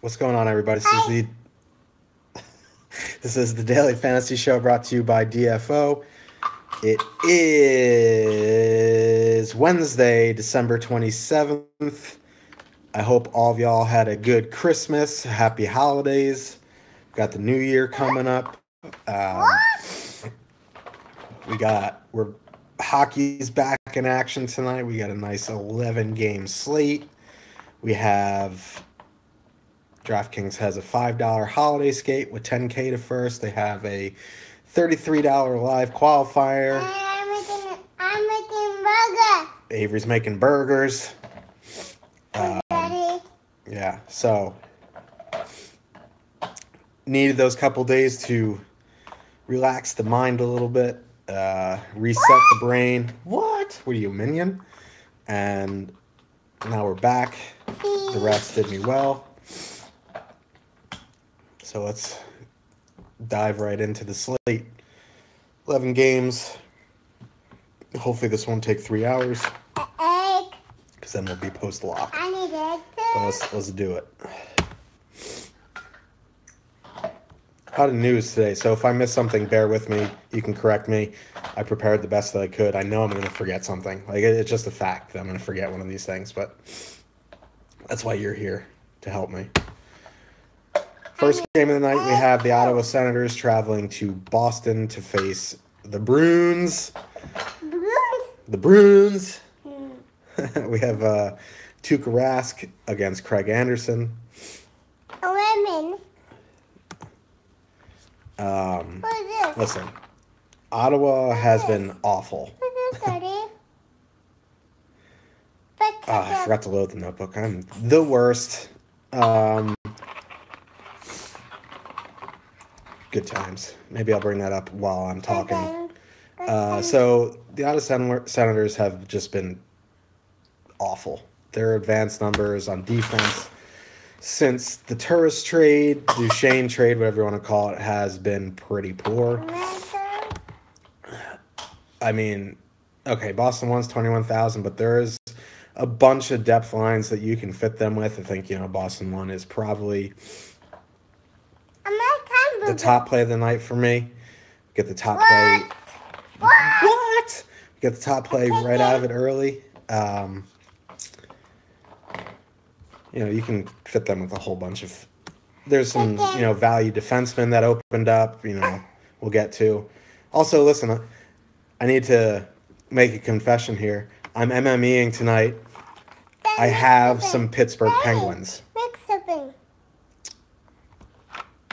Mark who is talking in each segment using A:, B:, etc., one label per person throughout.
A: What's going on, everybody? This is the Daily Fantasy Show brought to you by DFO. It is Wednesday, December 27th. I hope all of y'all had a good Christmas, happy holidays. Got the new year coming up. We're hockey's back in action tonight. We got a nice 11-game slate. We have DraftKings has a $5 holiday skate with $10K to first. They have a $33 live qualifier.
B: I'm making burger.
A: Avery's making burgers.
B: Daddy.
A: Yeah, so needed those couple days to relax the mind a little bit, reset the brain. What are you, minion? And now we're back. The rest did me well. So let's dive right into the slate. 11 games. Hopefully this won't take 3 hours,
B: Egg.
A: because then we'll be post-lock.
B: I need egg
A: But
B: too.
A: let's do it. A lot of news today, so if I miss something, bear with me. You can correct me. I prepared the best that I could. I know I'm going to forget something. It's just a fact that I'm going to forget one of these things, but that's why you're here, to help me. First game of the night, we have the Ottawa Senators traveling to Boston to face the Bruins. The Bruins. We have Tuukka Rask against Craig Anderson.
B: A lemon.
A: Um,
B: What is this?
A: listen, Ottawa has been awful.
B: What is this, Daddy?
A: I forgot to load the notebook. I'm the worst. Good times. Maybe I'll bring that up while I'm talking. So the Ottawa Senators have just been awful. Their advanced numbers on defense since the Turris trade, Duchesne trade, whatever you want to call it, has been pretty poor. I mean, okay, Boston wants 21,000, but there is a bunch of depth lines that you can fit them with. I think, Boston one is probably the top play of the night for me. Get the top play. What? Get the top play right out of it early. You can fit them with a whole bunch of. There's some, value defensemen that opened up. We'll get to. Also, listen, I need to make a confession here. I'm MMEing tonight. I have some Pittsburgh Penguins.
B: Mix something.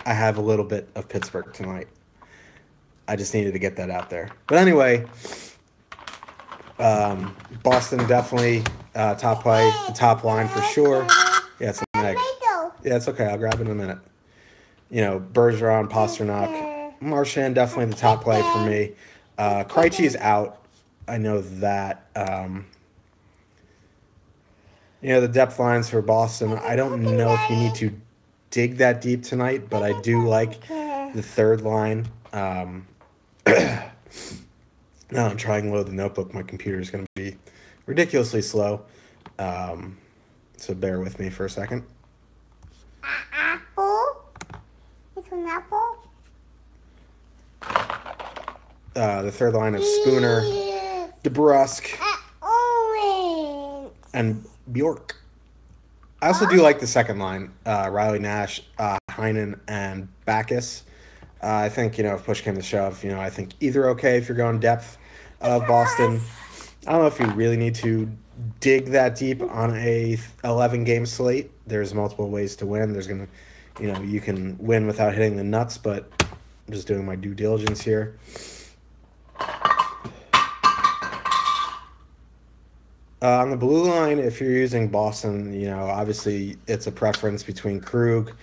A: I have a little bit of Pittsburgh tonight. I just needed to get that out there. But anyway, Boston definitely top play, the top line for sure. Yeah, it's an egg. Yeah, it's okay. I'll grab it in a minute. Bergeron, Pasternak, Marchand definitely the top play for me. Krejci's out. I know that. The depth lines for Boston. I don't know if you need to dig that deep tonight, but I do like the third line. Now I'm trying to load the notebook. My computer is going to be ridiculously slow. So bear with me for a second.
B: Apple? It's an apple?
A: The third line of Spooner, DeBrusk,
B: Orange.
A: and Bjork. I also do like the second line, Riley Nash, Heinen, and Backus. I think, if push came to shove, I think either okay if you're going depth of Boston. I don't know if you really need to dig that deep on a 11-game slate. There's multiple ways to win. There's going to, you can win without hitting the nuts, but I'm just doing my due diligence here. On the blue line, if you're using Boston, obviously it's a preference between Krug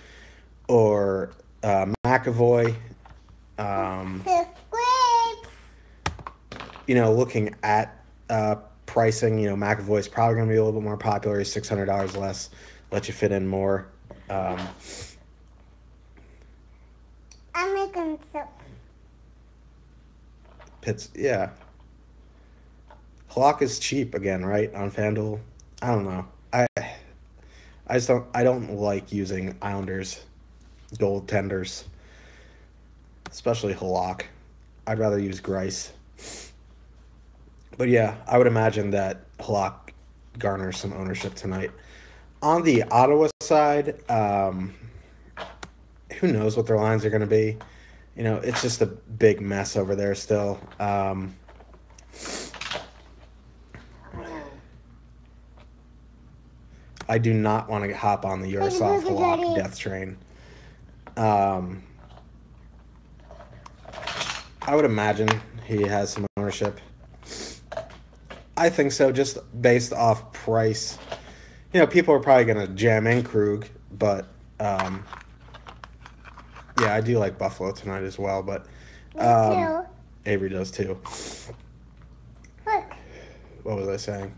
A: or McAvoy. Looking at pricing, McAvoy's probably going to be a little bit more popular. He's $600 less, let you fit in more.
B: I'm making soup.
A: Yeah. Halak is cheap again, right, on FanDuel? I don't know. I don't like using Islanders goaltenders, especially Halak. I'd rather use Grice. But yeah, I would imagine that Halak garners some ownership tonight. On the Ottawa side, who knows what their lines are going to be? You know, it's just a big mess over there still. I do not want to hop on the Yaroslavl Halak death train. I would imagine he has some ownership. I think so, just based off price. You know, people are probably going to jam in Krug, but yeah, I do like Buffalo tonight as well, but Avery does too.
B: Look.
A: What was I saying?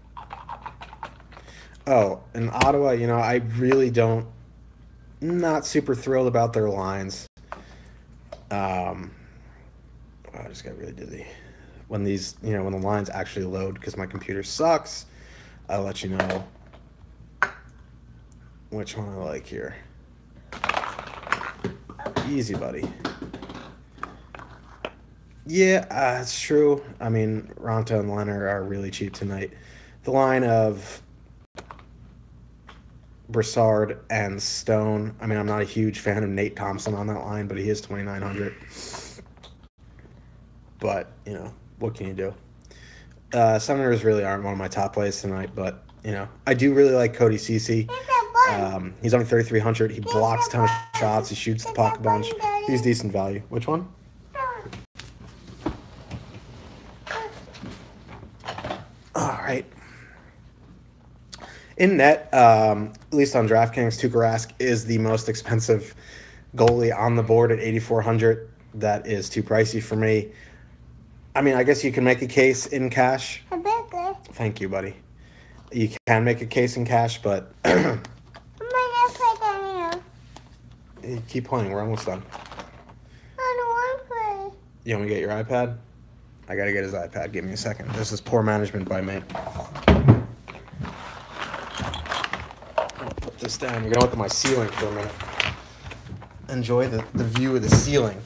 A: Oh, in Ottawa, you know, I really not super thrilled about their lines. I just got really dizzy. When when the lines actually load, because my computer sucks, I'll let you know which one I like here. Easy, buddy. Yeah, it's true. I mean, Ronta and Leonard are really cheap tonight. The line of Brassard and Stone. I mean, I'm not a huge fan of Nate Thompson on that line, but he is 2,900. But, you know, what can you do? Senators really aren't one of my top plays tonight, but, you know, I do really like Cody Ceci. He's only 3,300. He blocks a ton of shots. He shoots the puck a bunch. He's decent value. Which one? All right. In net, at least on DraftKings, Tuukka Rask is the most expensive goalie on the board at 8,400. That is too pricey for me. I mean, I guess you can make a case in cash. Thank you, buddy. You can make a case in cash, but keep playing. We're almost done.
B: I don't want to play.
A: You want me to get your iPad? I got to get his iPad. Give me a second. This is poor management by me. I'll put this down. You're going to look at my ceiling for a minute. Enjoy the view of the ceiling.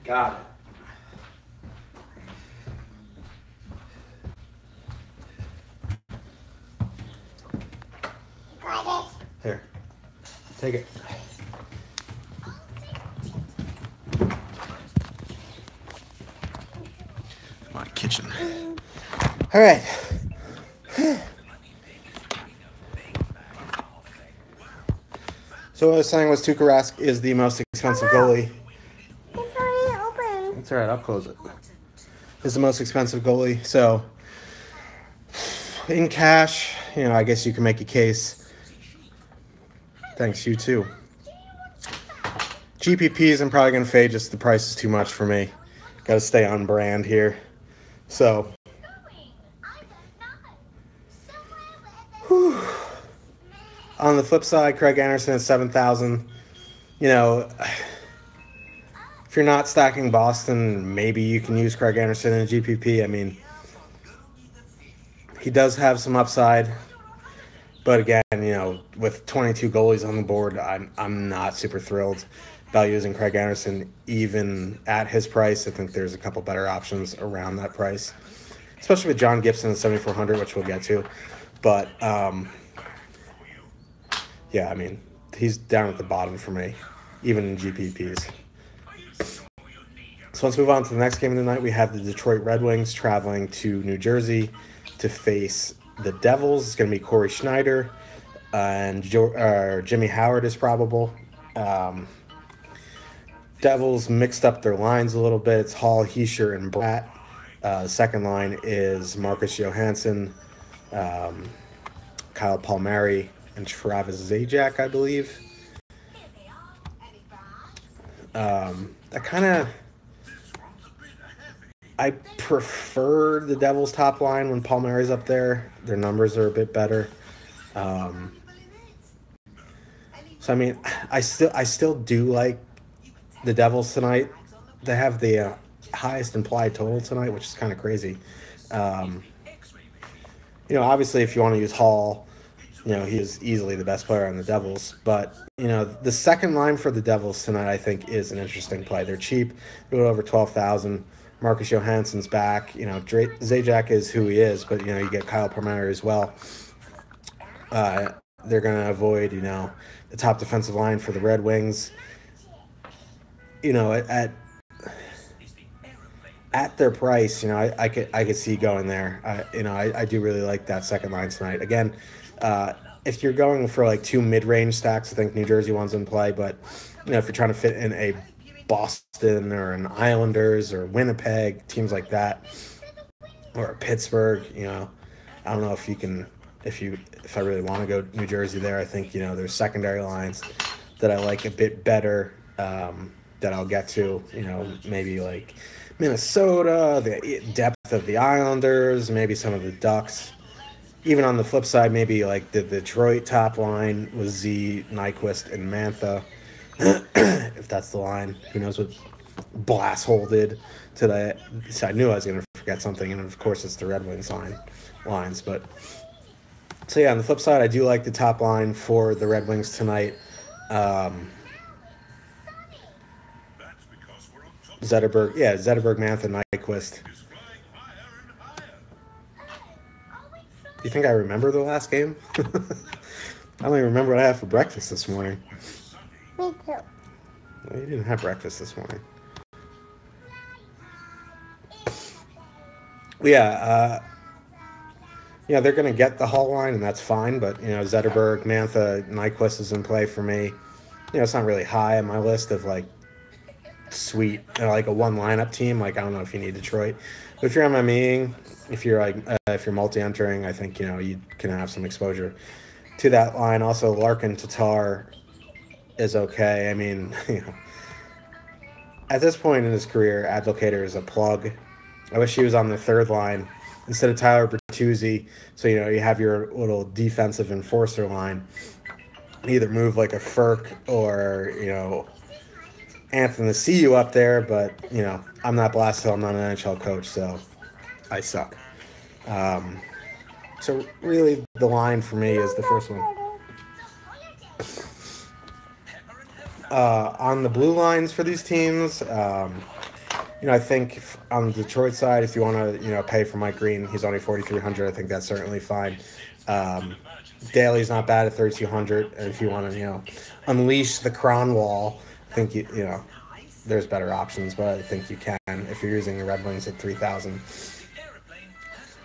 A: Got it.
B: Got it.
A: Here. Take it. My kitchen. All right. So what I was saying was Tuukka Rask is the most expensive goalie.
B: It's already open.
A: It's all right. I'll close it. Is the most expensive goalie. So in cash, you know, I guess you can make a case. Thanks, you too. GPPs, I'm probably going to fade. Just the price is too much for me. Got to stay on brand here. So, whew. On the flip side, Craig Anderson at 7,000. You know, if you're not stacking Boston, maybe you can use Craig Anderson in a GPP. I mean, he does have some upside. But again, you know, with 22 goalies on the board, I'm not super thrilled about using Craig Anderson even at his price. I think there's a couple better options around that price, especially with John Gibson at 7,400, which we'll get to. But yeah, I mean, he's down at the bottom for me, even in GPPs. So let's move on to the next game of the night. We have the Detroit Red Wings traveling to New Jersey to face the Devils. It's going to be Corey Schneider and Jimmy Howard is probable. Devils mixed up their lines a little bit. It's Hall, Heischer, and Bratt. The second line is Marcus Johansson, Kyle Palmieri, and Travis Zajac, I believe. I kind of I prefer the Devils' top line when Palmieri's up there. Their numbers are a bit better. So I mean, I still do like the Devils tonight. They have the highest implied total tonight, which is kind of crazy. Obviously, if you want to use Hall, he is easily the best player on the Devils. But the second line for the Devils tonight, I think, is an interesting play. They're cheap, they're over 12,000. Marcus Johansson's back. Zajac is who he is, but you get Kyle Palmieri as well. They're going to avoid the top defensive line for the Red Wings. At their price, I could see going there. I do really like that second line tonight. Again, if you're going for like two mid-range stacks, I think New Jersey one's in play. But if you're trying to fit in a Boston or an Islanders or Winnipeg, teams like that, or Pittsburgh, I don't know if you can. If I really want to go New Jersey there, I think there's secondary lines that I like a bit better. That I'll get to. Maybe like Minnesota, the depth of the Islanders, maybe some of the Ducks. Even on the flip side, maybe like the Detroit top line with Z, Nyquist, and Mantha. If that's the line. Who knows what Blasshole did today. So I knew I was going to forget something, and of course it's the Red Wings lines. But so yeah, on the flip side, I do like the top line for the Red Wings tonight. Zetterberg, Mantha, Nyquist. Do you think I remember the last game? I don't even remember what I had for breakfast this morning.
B: Me too.
A: Well, you didn't have breakfast this morning. Yeah, they're going to get the Hall line, and that's fine. But, Zetterberg, Mantha, Nyquist is in play for me. It's not really high on my list of, like, sweet, like a one lineup team. Like, I don't know if you need Detroit. But if you're MMEing, if you're multi-entering, I think, you can have some exposure to that line. Also, Larkin Tatar is okay. I mean, at this point in his career, Abdelkader is a plug. I wish he was on the third line instead of Tyler Bertuzzi. So, you have your little defensive enforcer line. Either move like a Furk or, Anthony see you up there, but, I'm not Blashill, I'm not an NHL coach, so I suck. So really the line for me is the first one. On the blue lines for these teams, I think on the Detroit side, if you want to, pay for Mike Green, he's only 4,300. I think that's certainly fine. Daly's not bad at 3,200. And if you want to, unleash the Cronwall, I think there's better options, but I think you can if you're using the Red Wings at 3,000.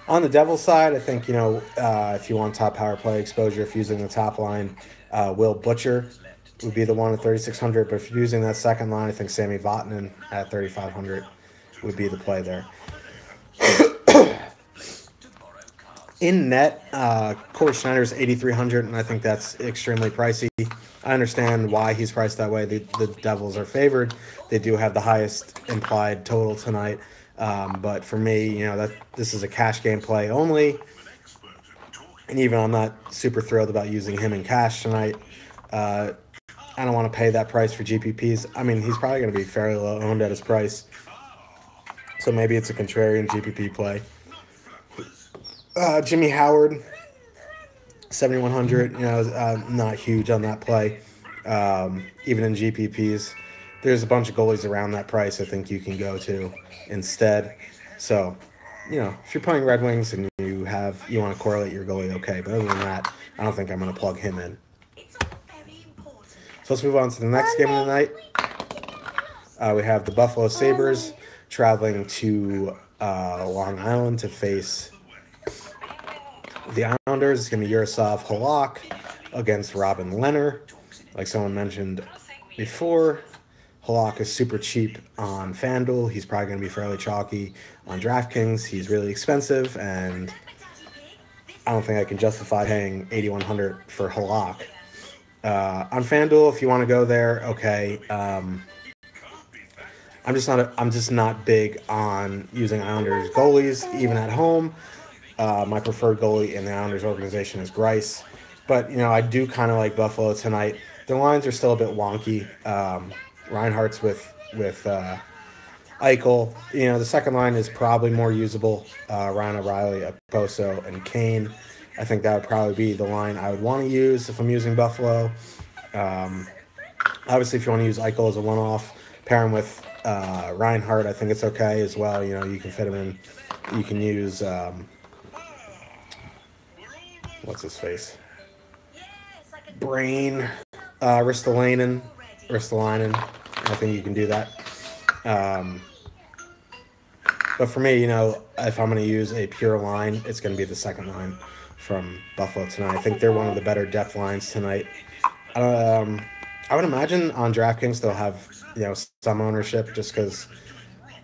A: On the Devils side, I think if you want top power play exposure, if using the top line, Will Butcher would be the one at 3,600. But if you're using that second line, I think Sami Vatanen at 3,500 would be the play there. In net, Corey Schneider's 8,300, and I think that's extremely pricey. I understand why he's priced that way. The Devils are favored. They do have the highest implied total tonight. But for me, this is a cash game play only. And even I'm not super thrilled about using him in cash tonight. I don't want to pay that price for GPPs. I mean, he's probably going to be fairly low owned at his price. So maybe it's a contrarian GPP play. Jimmy Howard, 7,100. Not huge on that play. Even in GPPs, there's a bunch of goalies around that price I think you can go to instead. So, if you're playing Red Wings and you want to correlate your goalie, okay. But other than that, I don't think I'm going to plug him in. So let's move on to the next game of the night. We have the Buffalo Sabres traveling to Long Island to face the Islanders. It's going to be Yaroslav Halak against Robin Lehner. Like someone mentioned before, Halak is super cheap on FanDuel. He's probably going to be fairly chalky on DraftKings. He's really expensive, and I don't think I can justify paying 8,100 for Halak. On FanDuel, if you want to go there, okay. I'm just not big on using Islanders goalies, even at home. My preferred goalie in the Islanders organization is Grice. But, I do kind of like Buffalo tonight. The lines are still a bit wonky. Reinhardt's with Eichel. The second line is probably more usable. Ryan O'Reilly, Poso, and Kane. I think that would probably be the line I would want to use if I'm using Buffalo. Obviously, if you want to use Eichel as a one-off, pair him with Reinhardt, I think it's okay as well. You can fit him in. You can use what's his face? Brain, Ristolainen. I think you can do that. But for me, if I'm going to use a pure line, it's going to be the second line from Buffalo tonight. I think they're one of the better depth lines tonight. I would imagine on DraftKings they'll have some ownership just because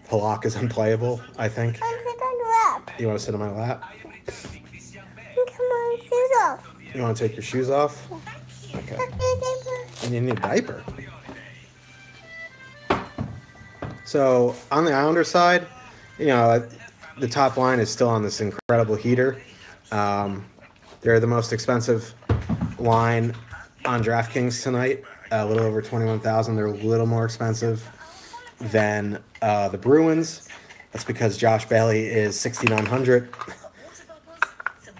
A: Halak is unplayable. I think.
B: I'm sit on your lap.
A: You want to sit on my lap?
B: Come on, shoes off.
A: You want to take your shoes off? Okay. And you need a diaper. So on the Islander side, the top line is still on this incredible heater. They're the most expensive line on DraftKings tonight, a little over 21,000. They're a little more expensive than the Bruins. That's because Josh Bailey is 6,900,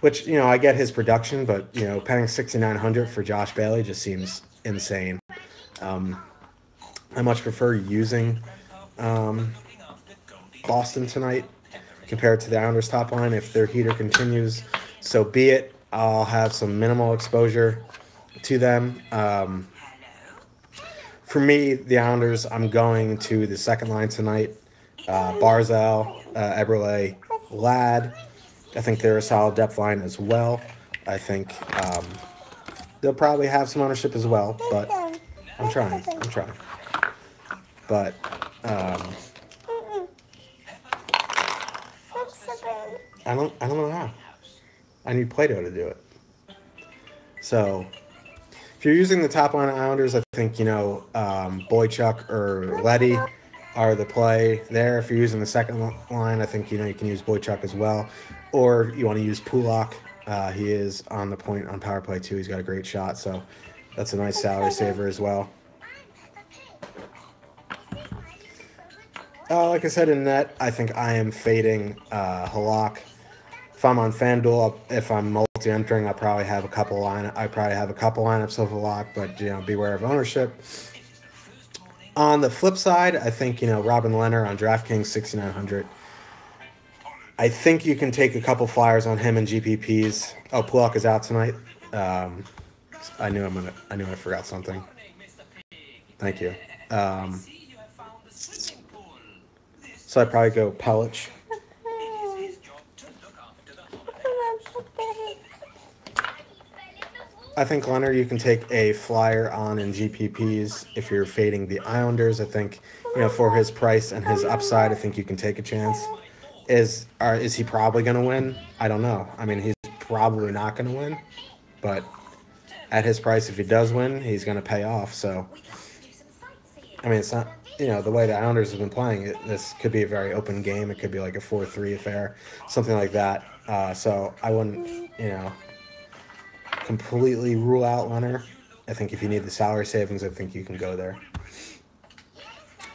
A: which I get his production, but paying 6,900 for Josh Bailey just seems insane. I much prefer using Boston tonight compared to the Islanders top line. If their heater continues, so be it. I'll have some minimal exposure to them. For me, the Islanders, I'm going to the second line tonight. Barzal, Eberle, Ladd. I think they're a solid depth line as well. I think they'll probably have some ownership as well, but I'm trying. But I don't know how. I need Play-Doh to do it. So if you're using the top line of Islanders, I think Boychuk or Leddy are the play there. If you're using the second line, I think you can use Boychuk as well, or you want to use Pulak. He is on the point on power play too. He's got a great shot, so that's a nice salary saver as well. Like I said in net, I think I am fading Halak. If I'm on FanDuel, if I'm multi-entering, I probably have a couple lineups of Halak, but beware of ownership. On the flip side, I think Robin Leonard on DraftKings 6,900. I think you can take a couple flyers on him in GPPs. Oh, Pulak is out tonight. I knew I forgot something. Thank you. So I'd probably go Pelich. I think Leonard you can take a flyer on in GPPs if you're fading the Islanders. I think for his price and his upside, I think you can take a chance. Is he probably going to win? I don't know. I mean, he's probably not going to win, but at his price, if he does win, he's going to pay off. So, I mean, it's not the way the Islanders have been playing. This could be a very open game. It could be like a 4-3 affair, something like that. So I wouldn't completely rule out Leonard. I think if you need the salary savings, I think you can go there.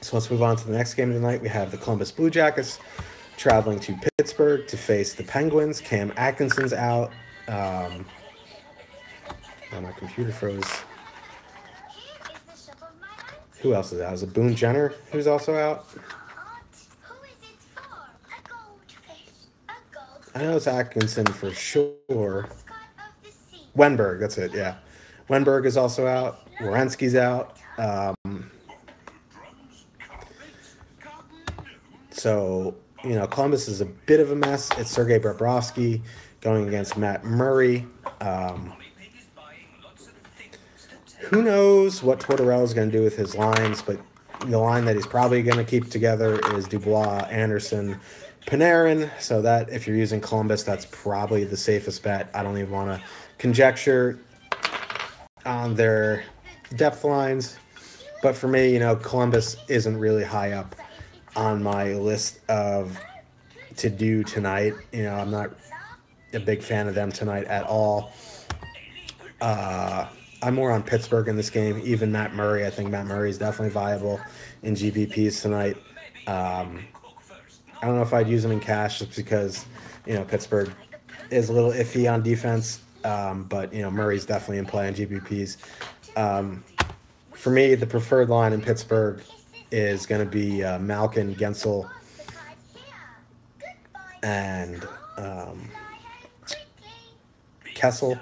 A: So let's move on to the next game of the night. We have the Columbus Blue Jackets traveling to Pittsburgh to face the Penguins. Cam Atkinson's out. Oh, my computer froze. Who else is out? Is it Boone Jenner who's also out? I know it's Atkinson for sure. Wenberg, that's it, yeah. Wenberg is also out. Werenski's out. So, Columbus is a bit of a mess. It's Sergei Bobrovsky going against Matt Murray. Who knows what Tortorella is going to do with his lines, but, The line that he's probably going to keep together is Dubois, Anderson, Panarin. So that if you're using Columbus, that's probably the safest bet. I don't even want to conjecture on their depth lines. But for me, Columbus isn't really high up on my list of to do tonight. I'm not a big fan of them tonight at all. I'm more on Pittsburgh in this game. Even Matt Murray, I think Matt Murray is definitely viable in GPPs tonight. I don't know if I'd use him in cash just because, Pittsburgh is a little iffy on defense. But, Murray's definitely in play on GPPs. For me, the preferred line in Pittsburgh is going to be Malkin, Gensel, and Kessel.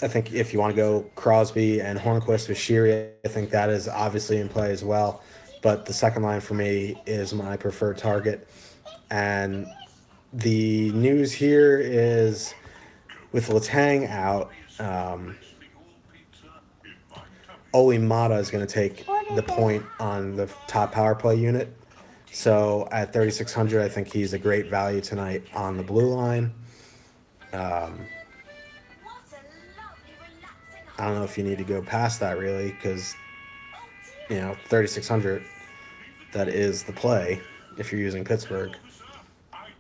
A: I think if you want to go Crosby and Hornquist with Sheary, I think that is obviously in play as well. But the second line for me is my preferred target. And the news here is with Letang out, Oli Mata is going to take the point on the top power play unit. So at 3,600, I think he's a great value tonight on the blue line. I don't know if you need to go past that really because, 3,600, that is the play if you're using Pittsburgh.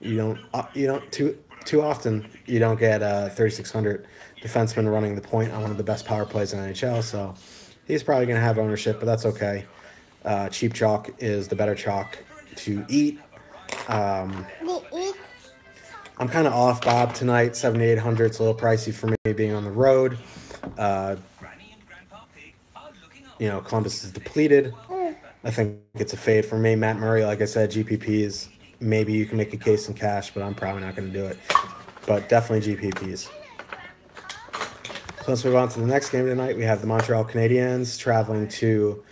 A: You don't too often you don't get 3,600 defenseman running the point on one of the best power plays in the NHL. So he's probably going to have ownership, but that's okay. Cheap chalk is the better chalk to eat. I'm kind of off Bob tonight. 7,800. It's a little pricey for me being on the road. Columbus is depleted. I think it's a fade for me. Matt Murray, like I said, GPPs. Maybe you can make a case in cash, but I'm probably not going to do it. But definitely GPPs. So let's move on to the next game tonight. We have the Montreal Canadiens traveling to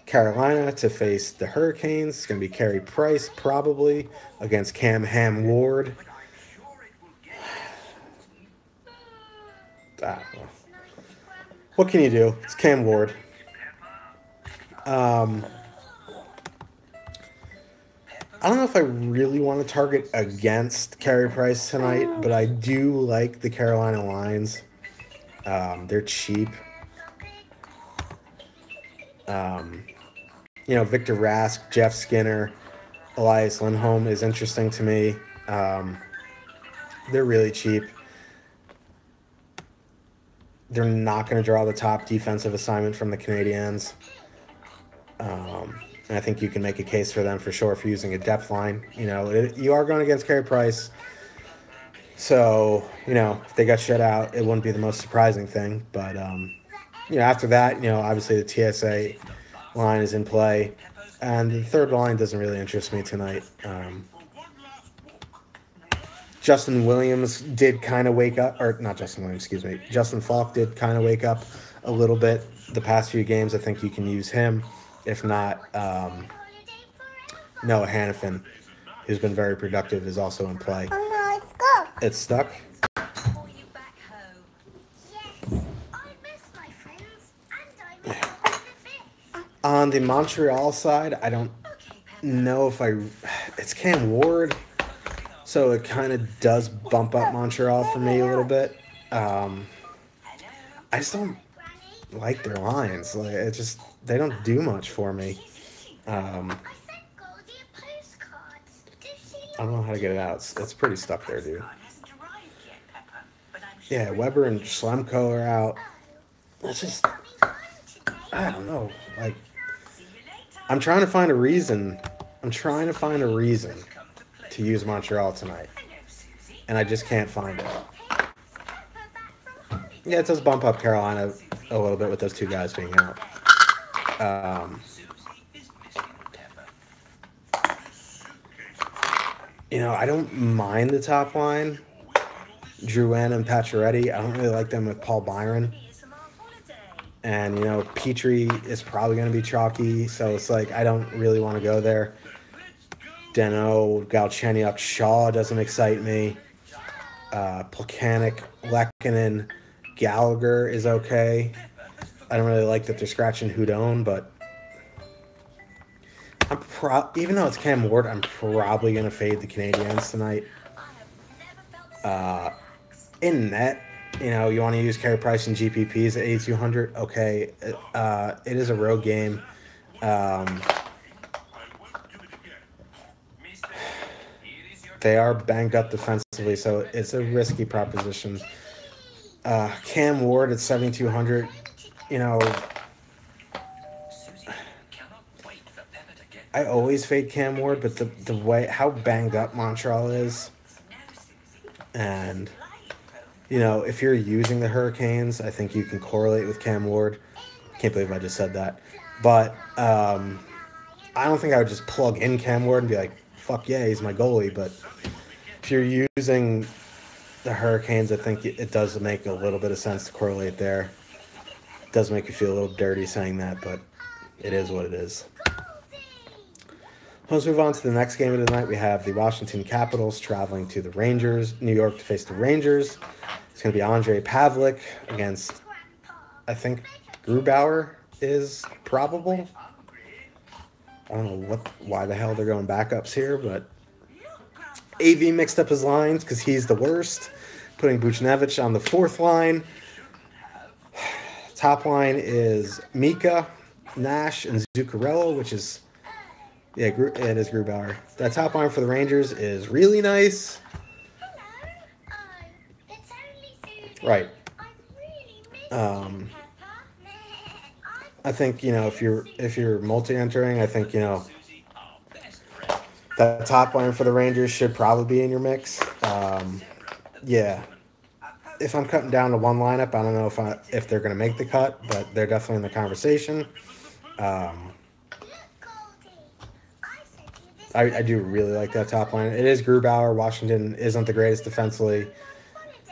A: Carolina to face the Hurricanes. It's going to be Carey Price probably against Cam Ham Ward. What can you do? It's Cam Ward. I don't know if I really want to target against Carey Price tonight, but I do like the Carolina lines. They're cheap. Victor Rask, Jeff Skinner, Elias Lindholm is interesting to me. They're really cheap. They're not going to draw the top defensive assignment from the Canadiens. And I think you can make a case for them for sure if you're using a depth line. You are going against Carey Price. So, if they got shut out, it wouldn't be the most surprising thing. But, after that, obviously the TSA line is in play. And the third line doesn't really interest me tonight. Justin Williams did kind of wake up, or not Justin Williams, excuse me. Justin Falk did kind of wake up a little bit the past few games. I think you can use him. If not, Noah Hannafin, who's been very productive, is also in play.
B: Oh no, it's stuck.
A: It's stuck? On the Montreal side, I don't know if it's Cam Ward, so it kind of does bump up Montreal for me a little bit. I just don't like their lines. They don't do much for me. I don't know how to get it out. It's pretty stuck there, dude. Yeah, Weber and Schlemko are out. It's just, I don't know. I'm trying to find a reason. To use Montreal tonight, and I just can't find it. Yeah, it does bump up Carolina a little bit with those two guys being out. I don't mind the top line. Drouin and Pacioretty. I don't really like them with Paul Byron. And, Petrie is probably going to be chalky, so it's I don't really want to go there. Deno, Galchenyuk, Shaw doesn't excite me. Plekanec, Lehkonen, Gallagher is okay. I don't really like that they're scratching Houdon, but even though it's Cam Ward, I'm probably gonna fade the Canadians tonight. In net, you want to use carry price and GPPs at 8,200. Okay, it is a road game. They are banged up defensively, so it's a risky proposition. Cam Ward at 7,200. I always fade Cam Ward, but the way how banged up Montreal is, and if you're using the Hurricanes, I think you can correlate with Cam Ward. Can't believe I just said that, but I don't think I would just plug in Cam Ward and be like, "Fuck yeah, he's my goalie." But if you're using the Hurricanes, I think it does make a little bit of sense to correlate there. It does make you feel a little dirty saying that, but it is what it is. Let's move on to the next game of the night. We have the Washington Capitals traveling to the Rangers, New York to face the Rangers. It's going to be Andrei Pavlik against, I think, Grubauer is probable. I don't know why the hell they're going backups here, but AV mixed up his lines because he's the worst, putting Buchnevich on the fourth line. Top line is Mika, Nash, and Zuccarello, which is... Yeah, it is Grubauer. That top line for the Rangers is really nice. Right. I think if you're multi-entering, I think that top line for the Rangers should probably be in your mix. Yeah. If I'm cutting down to one lineup, I don't know if they're going to make the cut, but they're definitely in the conversation. I do really like that top line. It is Grubauer. Washington isn't the greatest defensively,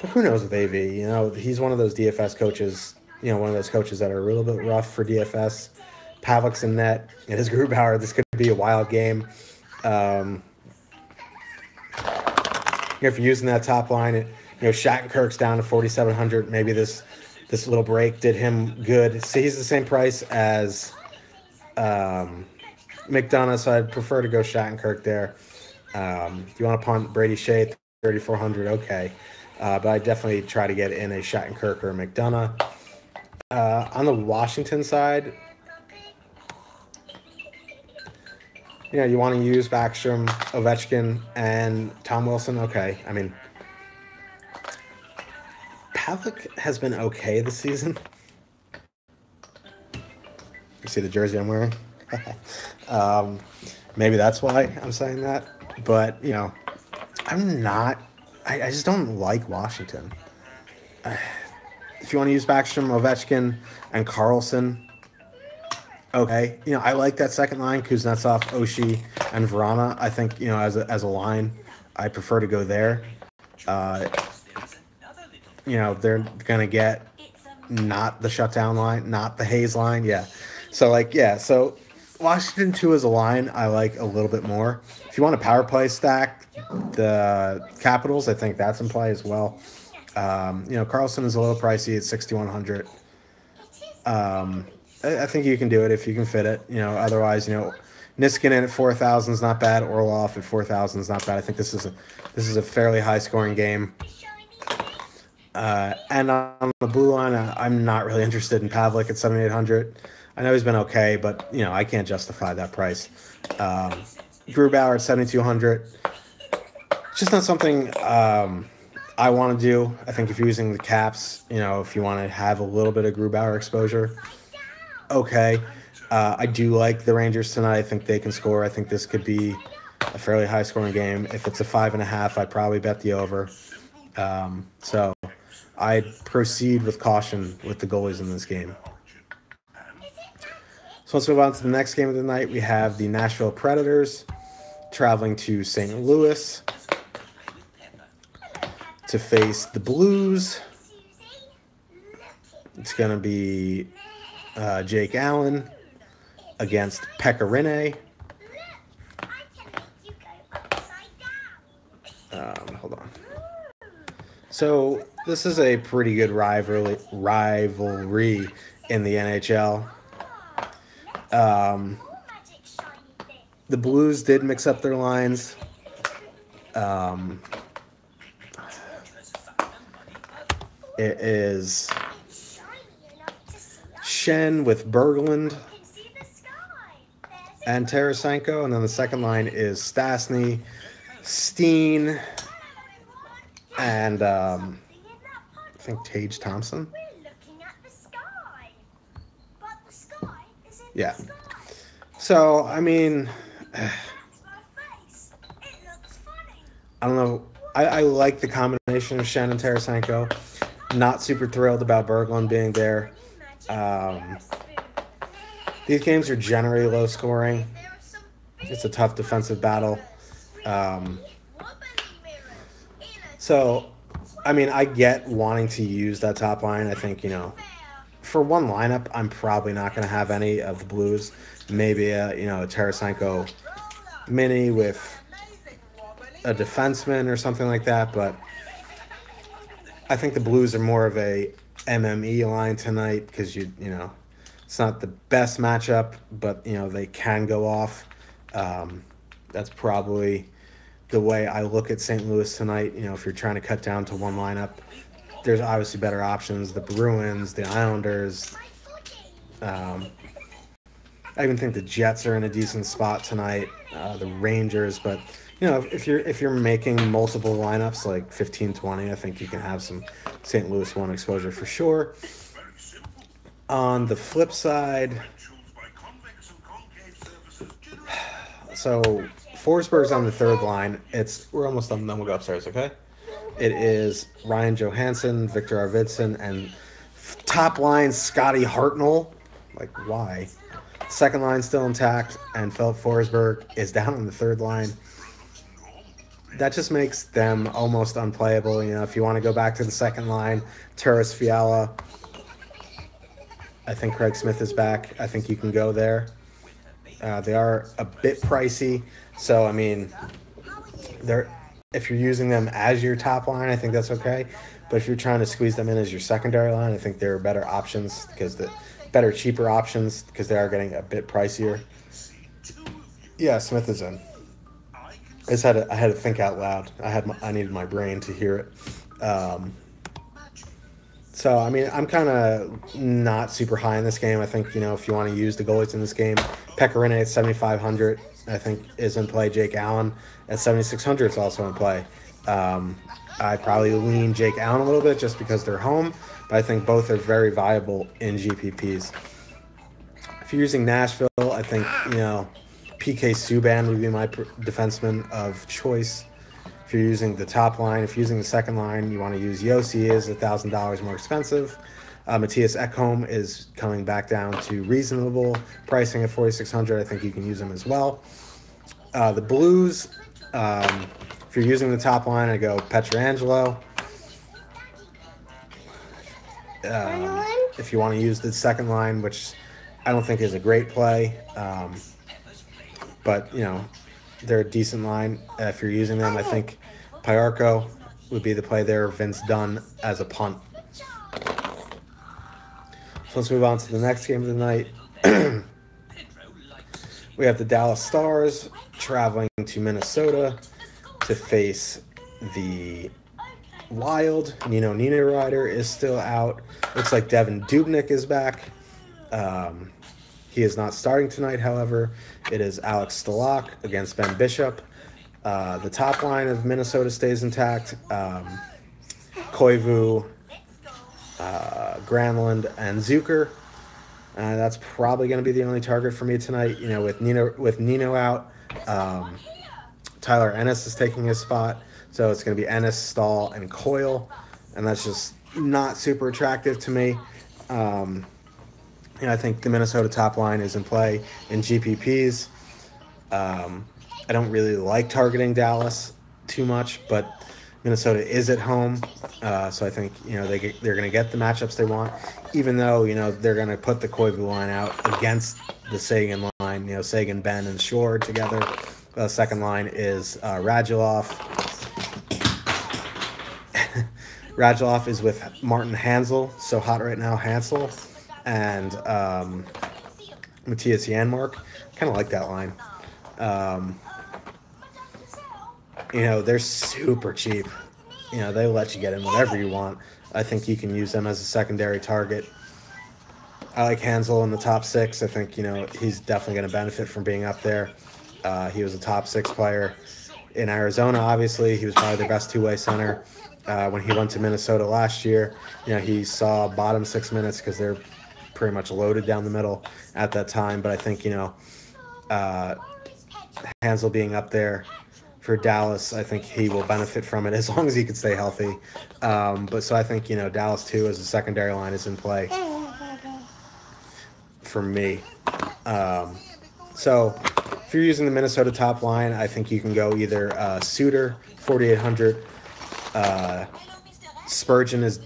A: but who knows with AV? He's one of those DFS coaches. One of those coaches that are a little bit rough for DFS. Pavlik's in net. It is Grubauer. This could be a wild game. If you're using that top line, Shattenkirk's down to 4,700. Maybe this little break did him good. See, he's the same price as McDonough, so I'd prefer to go Shattenkirk there. If you want to punt Brady Shea, 3,400, okay. But I definitely try to get in a Shattenkirk or a McDonough. On the Washington side, you want to use Backstrom, Ovechkin, and Tom Wilson. Okay, I mean, Pavlik has been okay this season. You see the jersey I'm wearing? Maybe that's why I'm saying that. But, I'm not... I just don't like Washington. If you want to use Backstrom, Ovechkin, and Carlson, okay. I like that second line, Kuznetsov, Oshie, and Vrana. I think, as a line, I prefer to go there. They're going to get not the shutdown line, not the Hayes line. Yeah. So Washington 2 as a line, I like a little bit more. If you want a power play stack, the Capitals, I think that's in play as well. Carlson is a little pricey at 6,100. I think you can do it if you can fit it. Otherwise, Niskanen at 4,000 is not bad. Orlov at 4,000 is not bad. I think this is a fairly high scoring game. And on the blue line, I'm not really interested in Pavlik at 7,800. I know he's been okay, but I can't justify that price. Grubauer at 7,200. Just not something I want to do. I think if you're using the Caps, if you want to have a little bit of Grubauer exposure, okay. I do like the Rangers tonight. I think they can score. I think this could be a fairly high scoring game. If it's a 5.5, I'd probably bet the over. So I'd proceed with caution with the goalies in this game. So let's move on to the next game of the night. We have the Nashville Predators traveling to St. Louis to face the Blues. It's going to be Jake Allen against Pekka Rinne. Hold on. So this is a pretty good rivalry in the NHL. The Blues did mix up their lines. It is Shen with Berglund and Tarasenko, and then the second line is Stastny, Steen, and I think Tage Thompson. Yeah. So, I mean, I don't know. I like the combination of Shen and Tarasenko. Not super thrilled about Berglund being there. These games are generally low scoring. It's a tough defensive battle. So, I mean, I get wanting to use that top line. I think, for one lineup, I'm probably not going to have any of the Blues. Maybe a Tarasenko mini with a defenseman or something like that. But I think the Blues are more of a MME line tonight because it's not the best matchup, but they can go off. That's probably the way I look at St. Louis tonight. If you're trying to cut down to one lineup, there's obviously better options. The Bruins, the Islanders. I even think the Jets are in a decent spot tonight. The Rangers, but if you're making multiple lineups like 15-20, I think you can have some St. Louis 1 exposure for sure. On the flip side, so Forsberg's on the third line. We're almost done. Then we'll go upstairs. Okay. It is Ryan Johansson, Victor Arvidsson, and top line Scotty Hartnell. Like, why? Second line still intact, and Philip Forsberg is down on the third line. That just makes them almost unplayable. If you want to go back to the second line, Turris Fiala. I think Craig Smith is back. I think you can go there. They are a bit pricey, so I mean, if you're using them as your top line, I think that's okay. But if you're trying to squeeze them in as your secondary line, I think there are better options cheaper options because they are getting a bit pricier. Yeah, Smith is in. I had to think out loud. I needed my brain to hear it. So, I mean, I'm kind of not super high in this game. I think, if you want to use the goalies in this game, Pecorine at 7,500, I think, is in play. Jake Allen at 7,600 is also in play. I probably lean Jake Allen a little bit just because they're home, but I think both are very viable in GPPs. If you're using Nashville, I think, PK Subban would be my defenseman of choice. If you're using the top line, if you're using the second line, you want to use Yossi, is $1,000 more expensive. Matthias Ekholm is coming back down to reasonable pricing at 4,600. I think you can use him as well. The Blues, if you're using the top line, I go Pietrangelo. If you want to use the second line, which I don't think is a great play, but they're a decent line. If you're using them, I think Pyarko would be the play there. Vince Dunn as a punt. So let's move on to the next game of the night. We have the Dallas Stars traveling to Minnesota to face the Wild. Nino Niederreiter is still out. Looks like Devin Dubnyk is back. He is not starting tonight, however. It is Alex Stalock against Ben Bishop. The top line of Minnesota stays intact. Koivu, Granlund, and Zucker. That's probably going to be the only target for me tonight. With Nino out, Tyler Ennis is taking his spot. So it's going to be Ennis, Stahl, and Coyle. And that's just not super attractive to me. I think the Minnesota top line is in play in GPPs. I don't really like targeting Dallas too much, but Minnesota is at home, so I think they're going to get the matchups they want. Even though they're going to put the Koivu line out against the Sagan line. Sagan, Ben, and Shore together. The second line is Radulov. Radulov is with Martin Hansel. So hot right now, Hansel. and Matthias Janmark. Kind of like that line. Um, they're super cheap. They let you get in whatever you want. I think you can use them as a secondary target. I like Hansel in the top six. I think, he's definitely going to benefit from being up there. He was a top six player in Arizona, obviously. He was probably their best two-way center. When he went to Minnesota last year, he saw bottom 6 minutes because they're pretty much loaded down the middle at that time. But I think, Hansel being up there for Dallas, I think he will benefit from it as long as he can stay healthy. But so I think, Dallas, too, as a secondary line is in play for me. So if you're using the Minnesota top line, I think you can go either Suter, 4,800. Spurgeon is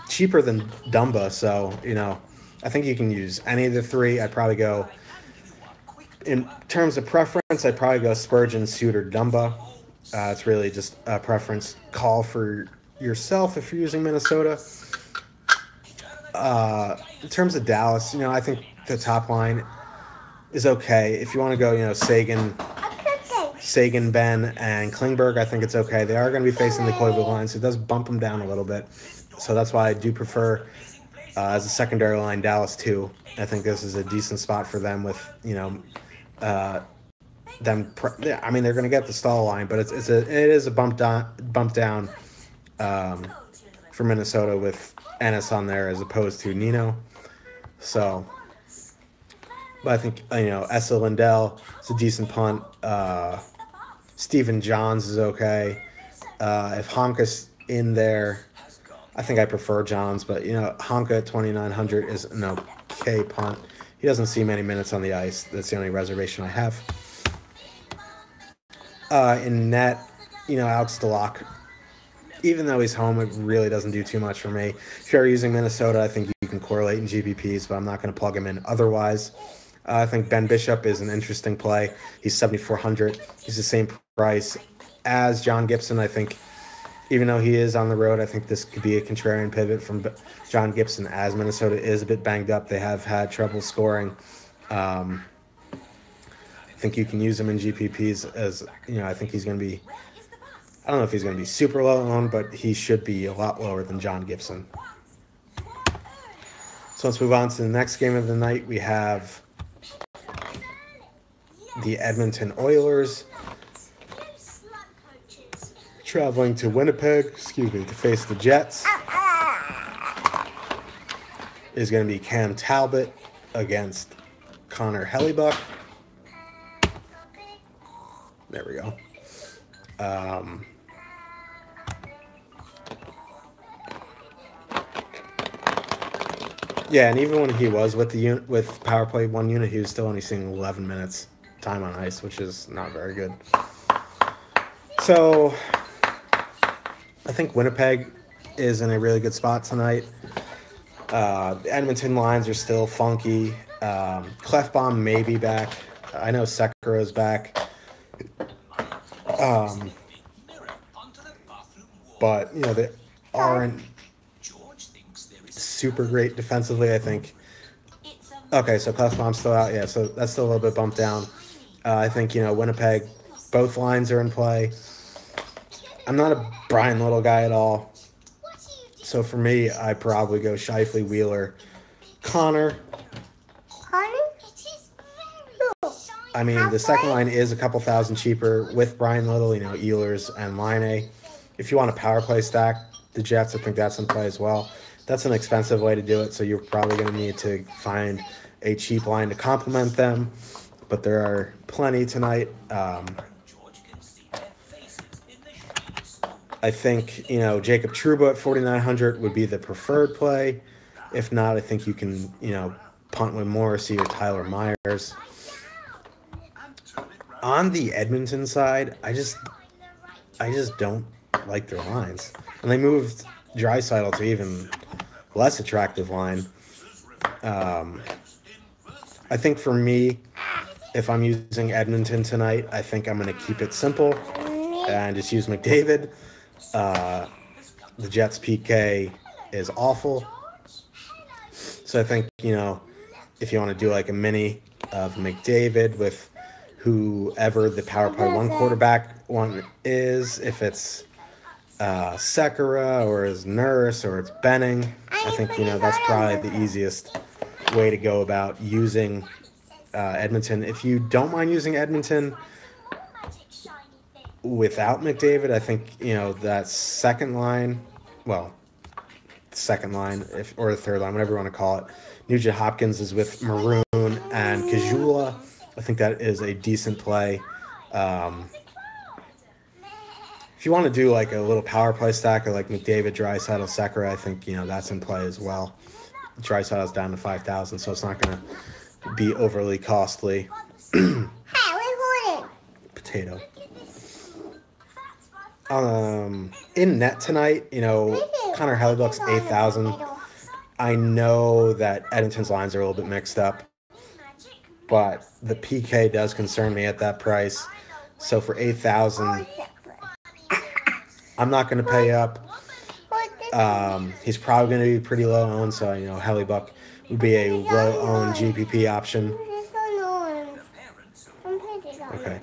A: cheaper than Dumba, so, I think you can use any of the three. I'd probably go, in terms of preference, I'd probably go Spurgeon, Suter, Dumba. It's really just a preference call for yourself if you're using Minnesota. In terms of Dallas, I think the top line is okay. If you want to go, Sagan, Ben, and Klingberg, I think it's okay. They are going to be facing the Koivu line, so it does bump them down a little bit. So that's why I do prefer, as a secondary line, Dallas too. I think this is a decent spot for them with, them. I mean, they're going to get the stall line, but it is a bump down for Minnesota with Ennis on there as opposed to Nino. So, but I think, Essa Lindell is a decent punt. Stephen Johns is okay. If Honka's in there, I think I prefer Johns, but, Honka at 2,900 is an okay punt. He doesn't see many minutes on the ice. That's the only reservation I have. In net, Alex DeLocke, even though he's home, it really doesn't do too much for me. If you're using Minnesota, I think you can correlate in GPPs, but I'm not going to plug him in otherwise. I think Ben Bishop is an interesting play. He's 7,400. He's the same price as John Gibson. I think, even though he is on the road, I think this could be a contrarian pivot from John Gibson, as Minnesota is a bit banged up. They have had trouble scoring. I think you can use him in GPPs as, I think he's going to be, I don't know if he's going to be super low owned, but he should be a lot lower than John Gibson. So let's move on to the next game of the night. We have the Edmonton Oilers traveling to Winnipeg, to face the Jets. Is going to be Cam Talbot against Connor Hellebuck. There we go. Yeah, and even when he was with the with Power Play 1 unit, he was still only seeing 11 minutes time on ice, which is not very good. So I think Winnipeg is in a really good spot tonight. The Edmonton lines are still funky. Clefbaum may be back. I know Sekera is back. But, they aren't super great defensively, I think. Okay, so Clefbaum's still out. Yeah, so that's still a little bit bumped down. I think, Winnipeg, both lines are in play. I'm not a Brian Little guy at all. So for me, I probably go Scheifele, Wheeler, Connor. I mean, the second line is a couple thousand cheaper with Brian Little, Ehlers and Line. If you want a power play stack, the Jets, I think that's in play as well. That's an expensive way to do it, so you're probably going to need to find a cheap line to complement them. But there are plenty tonight. I think, Jacob Trouba at 4,900 would be the preferred play. If not, I think you can, punt with Morrissey or Tyler Myers. On the Edmonton side, I just don't like their lines. And they moved Draisaitl to even less attractive line. I think for me, if I'm using Edmonton tonight, I think I'm going to keep it simple and just use McDavid. The Jets PK is awful. So I think, if you want to do like a mini of McDavid with whoever the power play one quarterback one is, if it's Sekera or it's Nurse or it's Benning, I think, that's probably the easiest way to go about using Edmonton. If you don't mind using Edmonton without McDavid, I think, that second line, well, second line, if or the third line, whatever you want to call it. Nugent Hopkins is with Maroon and Kajula. I think that is a decent play. If you want to do like a little power play stack of like McDavid, Draisaitl, Sekera, I think that's in play as well. Draisaitl's down to 5,000, so it's not going to be overly costly. Potato. In net tonight, Connor Hellebuck's 8,000. I know that Edmonton's lines are a little bit mixed up, but the PK does concern me at that price. So for 8,000, I'm not going to pay up. He's probably going to be pretty low owned, so Hellebuck would be a low owned GPP option. Okay.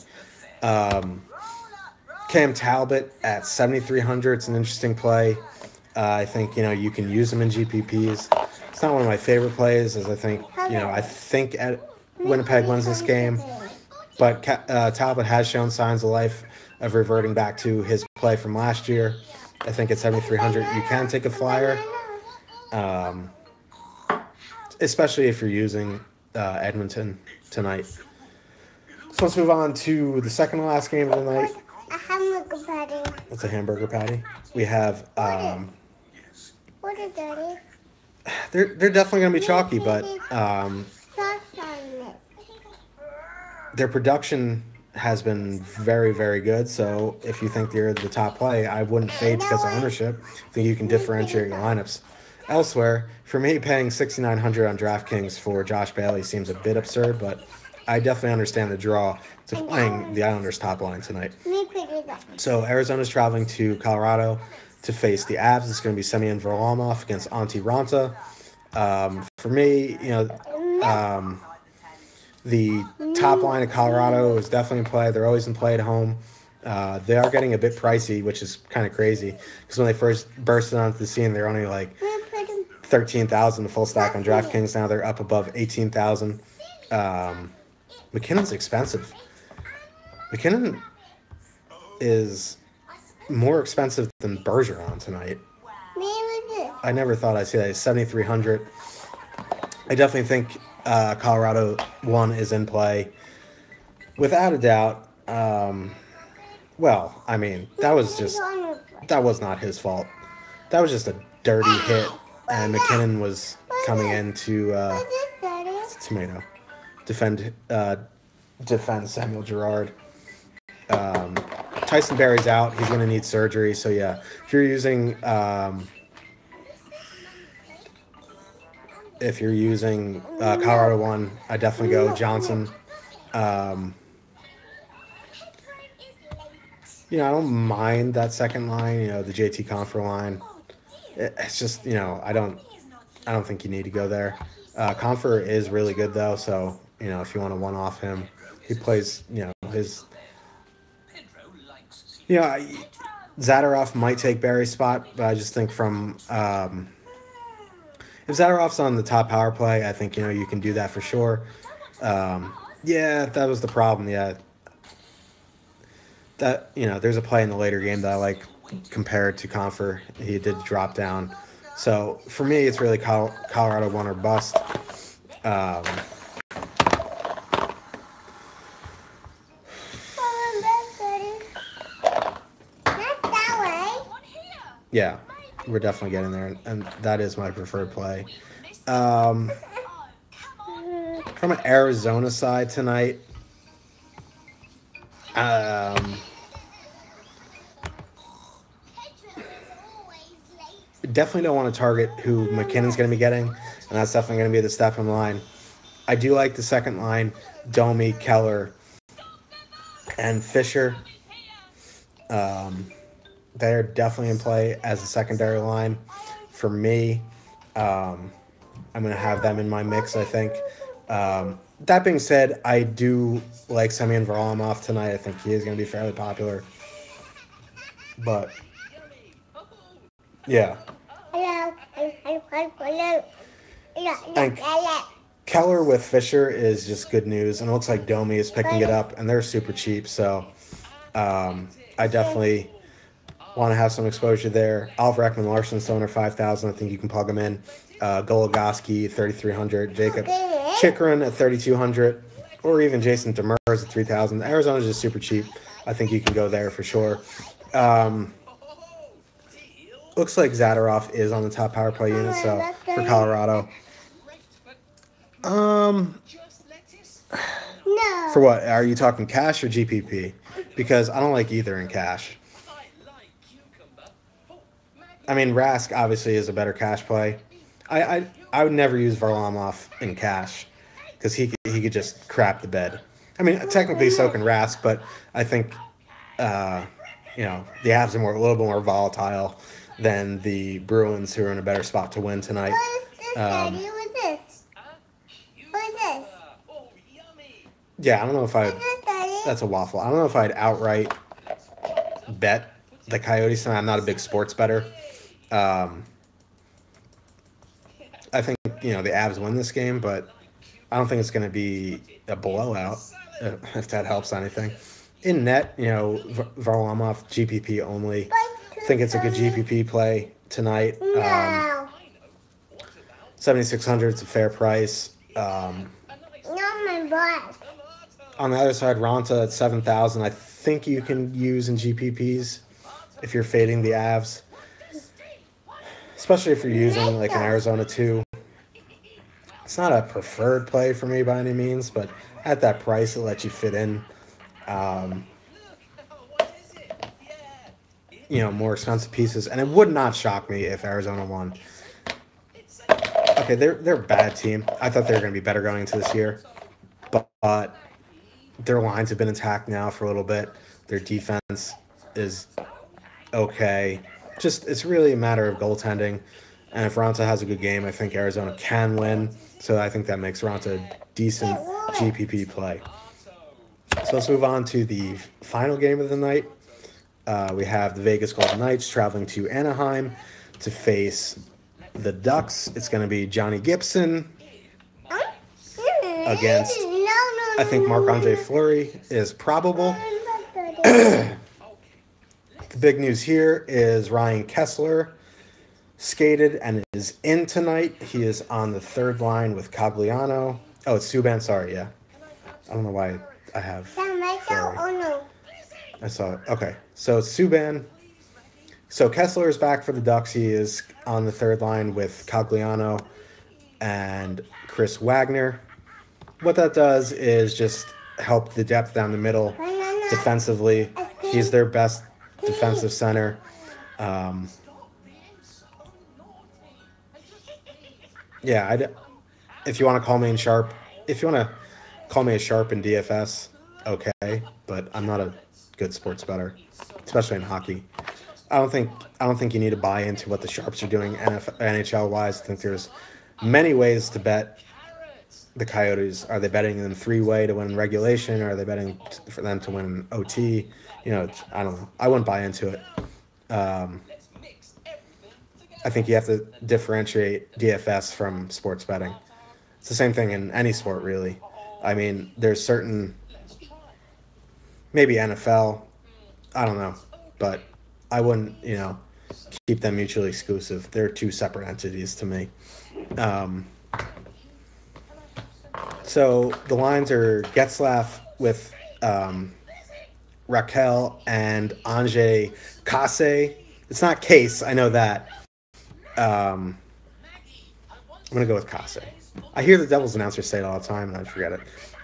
A: Cam Talbot at 7,300. It's an interesting play. I think you can use him in GPPs. It's not one of my favorite plays, as I think Winnipeg wins this game. But Talbot has shown signs of life of reverting back to his play from last year. I think at 7,300 you can take a flyer, especially if you're using Edmonton tonight. So let's move on to the second to last game of the night.
B: A hamburger patty.
A: It's a hamburger patty. We have.
B: What is Daddy?
A: They're definitely going to be chalky, but their production has been very, very good. So if you think they're the top play, I wouldn't fade because of ownership. I think you can differentiate your lineups elsewhere. For me, paying $6,900 on DraftKings for Josh Bailey seems a bit absurd, but I definitely understand the draw to playing the Islanders' top line tonight. So Arizona's traveling to Colorado to face the Avs. It's going to be Semyon Varlamov against Antti Ranta. For me, the top line of Colorado is definitely in play. They're always in play at home. They are getting a bit pricey, which is kind of crazy because when they first bursted onto the scene, they're only like 13,000 a full stack on DraftKings. Now they're up above 18,000. McKinnon's expensive. McKinnon is more expensive than Bergeron tonight. I never thought I'd see that. 7,300. I definitely think Colorado 1 is in play. Without a doubt. Well, I mean, that was not his fault. That was just a dirty hit. And McKinnon was coming in to tomato. Defend Samuel Girard. Tyson Berry's out. He's going to need surgery. So, yeah, if you're using Colorado 1, I definitely go Johnson. I don't mind that second line, the JT Confer line. It's just, I don't think you need to go there. Confer is really good, though, so, if you want to one-off him, he plays, his... Zadorov might take Barry's spot, but I just think from... if Zadorov's on the top power play, I think, you can do that for sure. That was the problem, That, there's a play in the later game that I like compared to Confer. He did drop down. So, for me, it's really Colorado 1 or bust. Yeah, we're definitely getting there, and that is my preferred play. From an Arizona side tonight, definitely don't want to target who McKinnon's going to be getting, and that's definitely going to be the step in line. I do like the second line, Domi, Keller, and Fisher. They're definitely in play as a secondary line. For me, I'm going to have them in my mix, I think. That being said, I do like Semyon Varlamov tonight. I think he is going to be fairly popular. But, yeah. And Keller with Fisher is just good news. And it looks like Domi is picking it up, and they're super cheap. So I definitely want to have some exposure there. Oliver Ekman-Larsson's under 5,000. I think you can plug him in. Goligoski, 3,300. Jacob Chikrin at 3,200. Or even Jason Demers at 3,000. Arizona's just super cheap. I think you can go there for sure. Looks like Zadorov is on the top power play unit, so for Colorado.
B: No.
A: For what? Are you talking cash or GPP? Because I don't like either in cash. I mean, Rask obviously is a better cash play. I would never use Varlamov in cash because he could just crap the bed. I mean, technically so can Rask, but I think the Avs are a little bit more volatile than the Bruins, who are in a better spot to win tonight.
B: What is this, Daddy? What's this? What is this?
A: Yeah, I don't know if
B: What's this, Daddy?
A: that's a waffle. I don't know if I'd outright bet the Coyotes tonight. I'm not a big sports bettor. I think the Avs win this game, but I don't think it's going to be a blowout, if that helps anything. In net, Varlamov GPP only. I think it's a good GPP play tonight.
B: No.
A: 7,600 is a fair price.
B: Not my butt.
A: On the other side, Ronta at 7,000. I think you can use in GPPs if you're fading the Avs, especially if you're using like an Arizona 2. It's not a preferred play for me by any means, but at that price, it lets you fit in, more expensive pieces. And it would not shock me if Arizona won. Okay, they're a bad team. I thought they were going to be better going into this year, but their lines have been attacked now for a little bit. Their defense is okay. It's really a matter of goaltending. And if Ronta has a good game, I think Arizona can win. So I think that makes Ronta a decent GPP play. So let's move on to the final game of the night. We have the Vegas Golden Knights traveling to Anaheim to face the Ducks. It's going to be Johnny Gibson against, I think Marc-Andre Fleury is probable. The big news here is Ryan Kessler skated and is in tonight. He is on the third line with Cogliano. Oh, it's Subban. Sorry, yeah. I don't know why I have Fleury. I saw it. Okay, so it's Subban. So Kessler is back for the Ducks. He is on the third line with Cogliano and Chris Wagner. What that does is just help the depth down the middle defensively. He's their best defensive center. If you want to call me a sharp in DFS, okay, but I'm not a good sports bettor, especially in hockey. I don't think you need to buy into what the sharps are doing NHL wise. I think there's many ways to bet the Coyotes. Are they betting them 3-way to win regulation, or are they betting for them to win OT? I don't know. I wouldn't buy into it. I think you have to differentiate DFS from sports betting. It's the same thing in any sport, really. I mean, there's certain, maybe NFL, I don't know, but I wouldn't, keep them mutually exclusive. They're two separate entities to me. So the lines are Getzlaf with Raquel and Anže Kase. It's not Case, I know that. I'm going to go with Kase. I hear the Devils announcers say it all the time, and I forget it.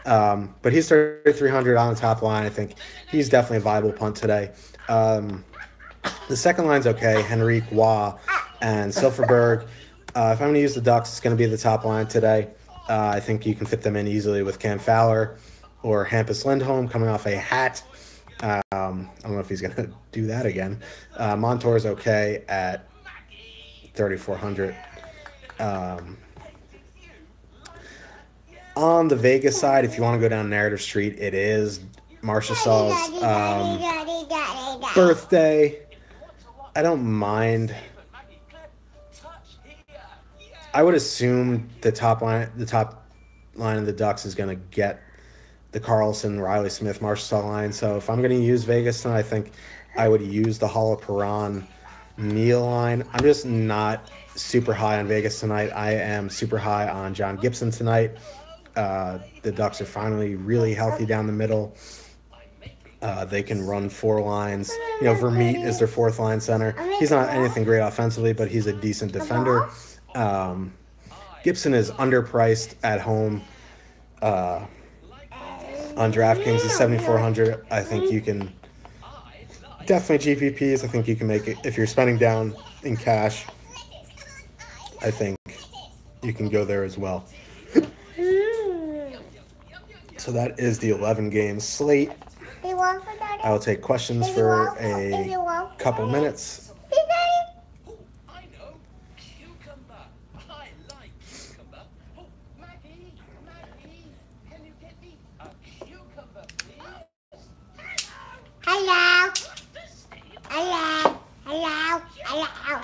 A: But he's 3,300 on the top line. I think he's definitely a viable punt today. The second line's okay. Henrique, Waugh, and Silfverberg. If I'm going to use the Ducks, it's going to be the top line today. I think you can fit them in easily with Cam Fowler or Hampus Lindholm coming off a hat. I don't know if he's going to do that again. Montour's okay at 3,400. On the Vegas side, if you want to go down Narrative Street, it is Marchesau's birthday. I don't mind. I would assume the top line of the Ducks is going to get the Carlson, Riley Smith, Marchessault line. So if I'm going to use Vegas, then I think I would use the Holla Perron Neal line. I'm just not super high on Vegas tonight. I am super high on John Gibson tonight. The Ducks are finally really healthy down the middle. They can run four lines. Vermeet is their fourth line center. He's not anything great offensively, but he's a decent defender. Gibson is underpriced at home. On DraftKings, he's 7,400. I think you can definitely GPPs. I think you can make it if you're spending down in cash. I think you can go there as well. So that is the 11 game slate. I will take questions for a couple minutes.
B: Hello. Hello. Hello. Hello.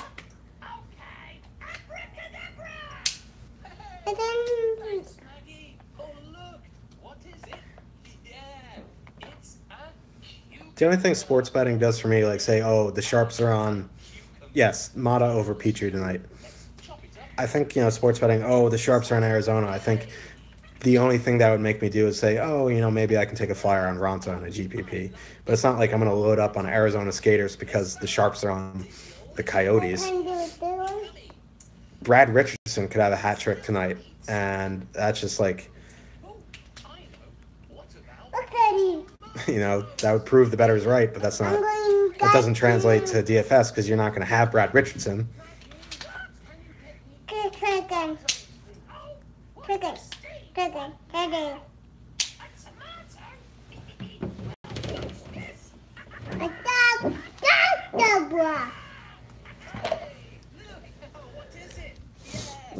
B: And then
A: the only thing sports betting does for me, like say, oh, the Sharps are on, yes, Mata over Petrie tonight. I think, sports betting, oh, the Sharps are in Arizona. I think the only thing that would make me do is say, oh, maybe I can take a flyer on Ronta on a GPP. But it's not like I'm going to load up on Arizona Skaters because the Sharps are on the Coyotes. Brad Richardson could have a hat trick tonight, and that's just like, that would prove the bettor's right, but that's not. That doesn't translate to DFS because you're not going to have Brad Richardson.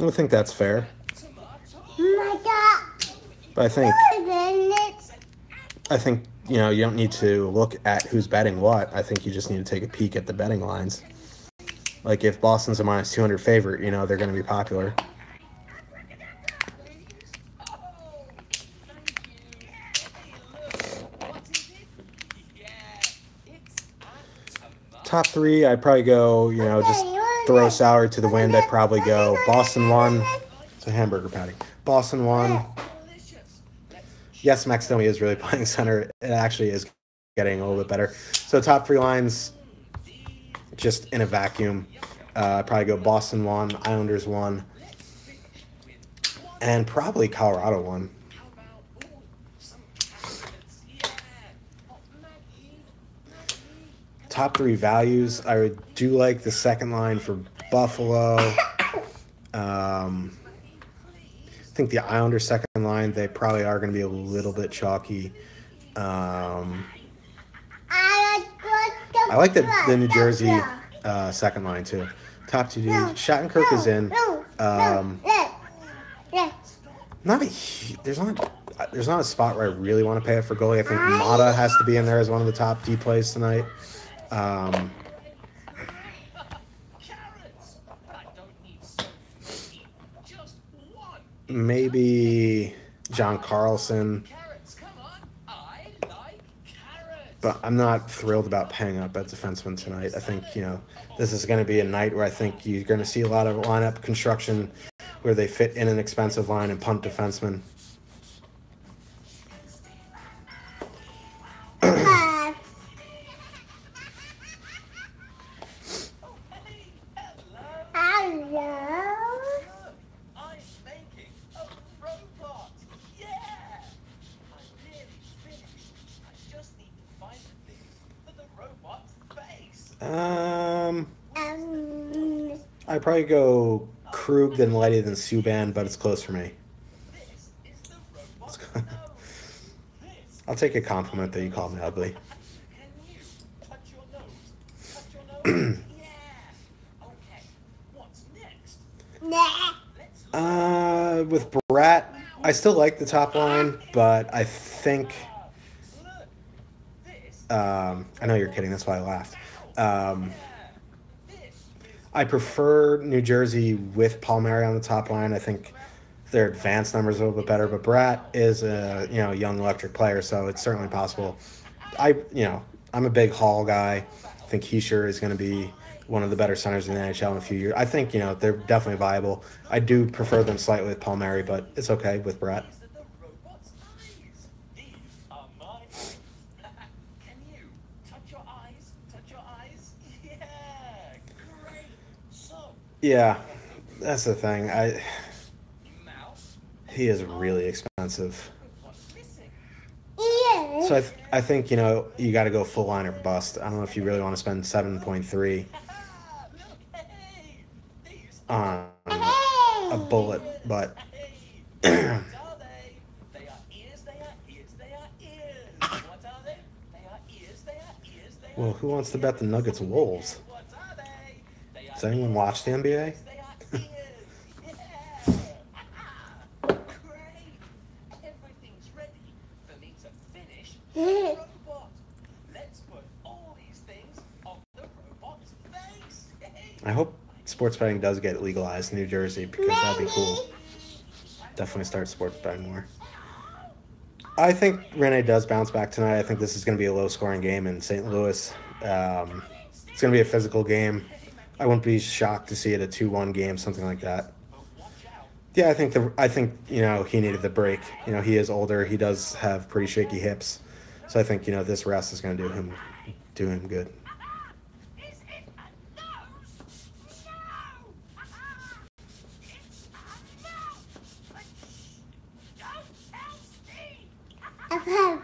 A: I think that's fair. But I think you don't need to look at who's betting what. I think you just need to take a peek at the betting lines. Like if Boston's a minus 200 favorite, they're going to be popular. Top three, I'd probably go, just throw salary to the wind. I'd probably go Boston 1. It's a hamburger patty. Boston 1. Yes, Max Domi is really playing center. It actually is getting a little bit better. So top three lines, just in a vacuum. I'd probably go Boston 1, Islanders 1, and probably Colorado 1. Top three values, I do like the second line for Buffalo. I think the Islanders' second line, they probably are going to be a little bit chalky. I like the New Jersey second line, too. Top two dudes. Shattenkirk is in. There's not a spot where I really want to pay it for goalie. I think Mata has to be in there as one of the top D plays tonight. Maybe John Carlson, but I'm not thrilled about paying up at defenseman tonight. I think, this is going to be a night where I think you're going to see a lot of lineup construction where they fit in an expensive line and punt defenseman. I'd probably go Krug, then Letty, then Subban, but it's close for me. I'll take a compliment that you called me ugly. With Brat, I still like the top line, but I think. I know you're kidding. That's why I laughed. Um, I prefer New Jersey with Palmieri on the top line. I think their advanced numbers are a little bit better, but Bratt is a young electric player, so it's certainly possible. I'm a big Hall guy. I think Heischer is going to be one of the better centers in the NHL in a few years. I think they're definitely viable. I do prefer them slightly with Palmieri, but it's okay with Bratt. Yeah, that's the thing. He is really expensive. So I think you got to go full line or bust. I don't know if you really want to spend 7.3 on a bullet, but well, who wants to bet the Nuggets Wolves? Does anyone watch the NBA? I hope sports betting does get legalized in New Jersey because that'd be cool. Definitely start sports betting more. I think Rene does bounce back tonight. I think this is going to be a low-scoring game in St. Louis. It's going to be a physical game. I wouldn't be shocked to see it a 2-1 game, something like that. Yeah, I think he needed the break. He is older. He does have pretty shaky hips, so I think this rest is going to do him good.
B: Okay.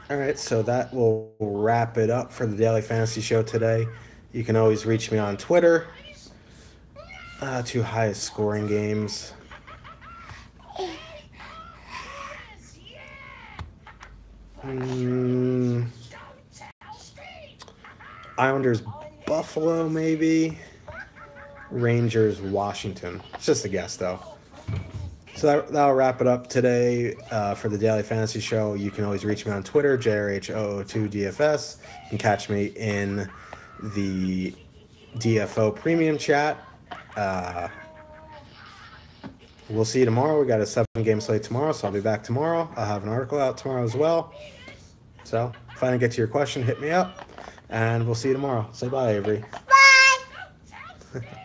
A: All right, so that will wrap it up for the Daily Fantasy Show today. You can always reach me on Twitter. 2 highest scoring games. Islanders, Buffalo, maybe. Rangers, Washington. It's just a guess, though. So that'll wrap it up today for the Daily Fantasy Show. You can always reach me on Twitter, JRH002DFS. You can catch me in the DFO premium chat. We'll see you tomorrow. We got a 7-game slate tomorrow, so I'll be back tomorrow. I'll have an article out tomorrow as well. So if I didn't get to your question, hit me up, and we'll see you tomorrow. Say bye, Avery.
B: Bye.